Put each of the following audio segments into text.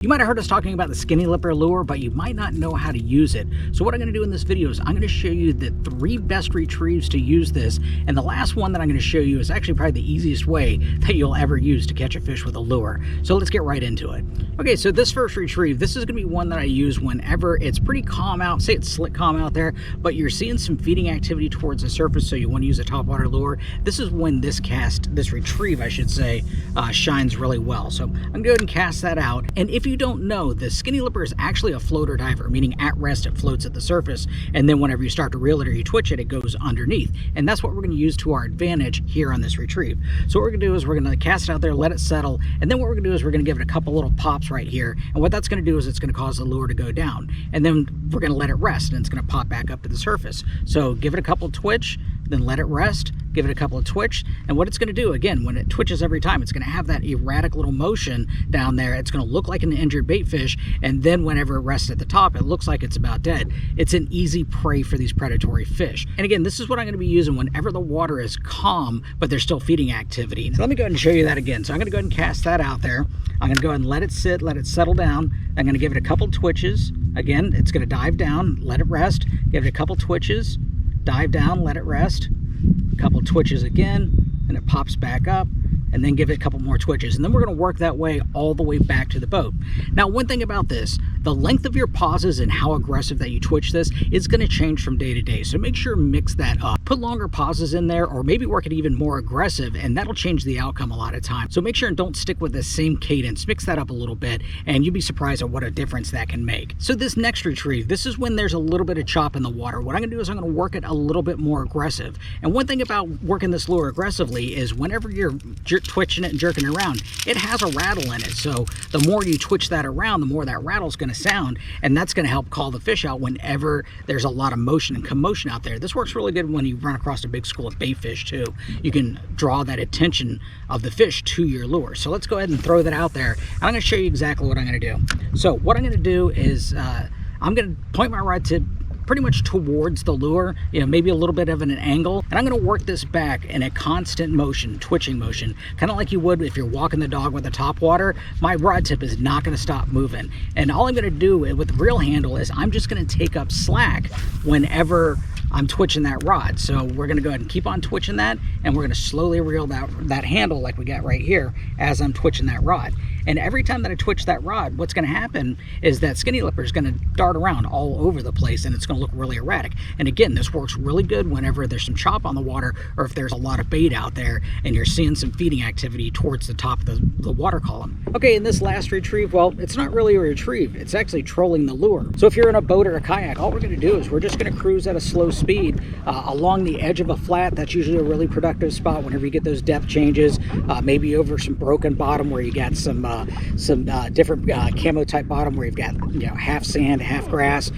You might have heard us talking about the skinny lipper lure, but you might not know how to use it. So what I'm going to do in this video is I'm going to show you the 3 best retrieves to use this. And the last one that I'm going to show you is actually probably the easiest way that you'll ever use to catch a fish with a lure. So let's get right into it. Okay, so this first retrieve, this is going to be one that I use whenever it's pretty calm out. Say it's slick calm out there, but you're seeing some feeding activity towards the surface, so you want to use a topwater lure. This is when this retrieve, I should say, shines really well. So I'm going to go ahead and cast that out. And if you don't know, the skinny lipper is actually a floater diver, meaning at rest it floats at the surface, and then whenever you start to reel it or you twitch it, it goes underneath. And that's what we're going to use to our advantage here on this retrieve. So what we're going to do is we're going to cast it out there, let it settle, and then what we're going to do is we're going to give it a couple little pops right here. And what that's going to do is it's going to cause the lure to go down, and then we're going to let it rest, and it's going to pop back up to the surface. So give it a couple twitch, then let it rest, give it a couple of twitch, and what it's going to do, again, when it twitches every time, it's going to have that erratic little motion down there. It's going to look like an injured bait fish, and then whenever it rests at the top, it looks like it's about dead. It's an easy prey for these predatory fish. And again, this is what I'm going to be using whenever the water is calm, but there's still feeding activity. So let me go ahead and show you that again. So I'm going to go ahead and cast that out there. I'm going to go ahead and let it sit, let it settle down. I'm going to give it a couple twitches. Again, it's going to dive down, let it rest, give it a couple twitches, dive down, let it rest, a couple twitches again, and it pops back up, and then give it a couple more twitches. And then we're going to work that way all the way back to the boat. Now, one thing about this, the length of your pauses and how aggressive that you twitch this is going to change from day to day. So make sure to mix that up. Put longer pauses in there, or maybe work it even more aggressive, and that'll change the outcome a lot of times. So make sure and don't stick with the same cadence. Mix that up a little bit, and you'll be surprised at what a difference that can make. So this next retrieve, this is when there's a little bit of chop in the water. What I'm going to do is I'm going to work it a little bit more aggressive. And one thing about working this lure aggressively is whenever you're twitching it and jerking it around, it has a rattle in it. So the more you twitch that around, the more that rattle's going to sound, and that's going to help call the fish out whenever there's a lot of motion and commotion out there. This works really good when you run across a big school of bait fish too. You can draw that attention of the fish to your lure. So let's go ahead and throw that out there. I'm going to show you exactly what I'm going to do. So what I'm going to do is I'm going to point my rod tip pretty much towards the lure, maybe a little bit of an angle, and I'm going to work this back in a constant motion, twitching motion, kind of like you would if you're walking the dog with a top water. My rod tip is not going to stop moving, and all I'm going to do with the reel handle is I'm just going to take up slack whenever I'm twitching that rod. So we're going to go ahead and keep on twitching that, and we're going to slowly reel that handle like we got right here as I'm twitching that rod. And every time that I twitch that rod, what's going to happen is that skinny lipper is going to dart around all over the place, and it's going to look really erratic. And again, this works really good whenever there's some chop on the water, or if there's a lot of bait out there and you're seeing some feeding activity towards the top of the water column. Okay, in this last retrieve, well, it's not really a retrieve, it's actually trolling the lure. So if you're in a boat or a kayak, all we're going to do is we're just going to cruise at a slow speed along the edge of a flat. That's usually a really productive spot whenever you get those depth changes, maybe over some broken bottom where you got some different camo type bottom where you've got half sand, half grass.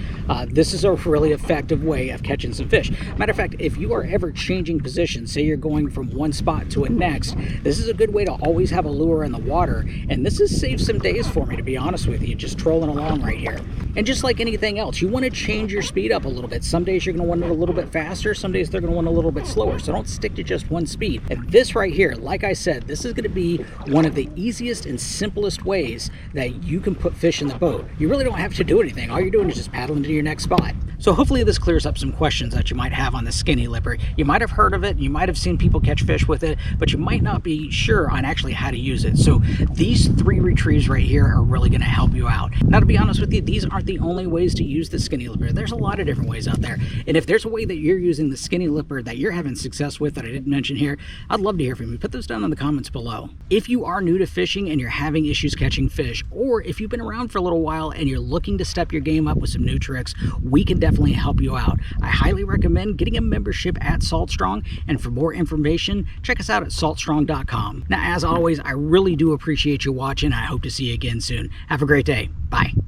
This is a really effective way of catching some fish. Matter of fact, if you are ever changing positions, say you're going from one spot to a next, this is a good way to always have a lure in the water. And this has saved some days for me, to be honest with you, just trolling along right here. And just like anything else, you want to change your speed up a little bit. Some days you're going to want it a little bit faster, some days they're going to want a little bit slower. So don't stick to just one speed. And this right here, like I said, this is going to be one of the easiest and simplest ways that you can put fish in the boat. You really don't have to do anything. All you're doing is just paddling to your next spot. So hopefully this clears up some questions that you might have on the skinny lipper. You might have heard of it, you might have seen people catch fish with it, but you might not be sure on actually how to use it. So these 3 retrieves right here are really going to help you out. Now, to be honest with you, these aren't the only ways to use the skinny lipper. There's a lot of different ways out there. And if there's a way that you're using the skinny lipper that you're having success with that I didn't mention here, I'd love to hear from you. Put those down in the comments below. If you are new to fishing and you're having issues catching fish, or if you've been around for a little while and you're looking to step your game up with some new tricks, we can definitely help you out. I highly recommend getting a membership at SaltStrong, and for more information, check us out at saltstrong.com. Now, as always, I really do appreciate you watching. I hope to see you again soon. Have a great day. Bye.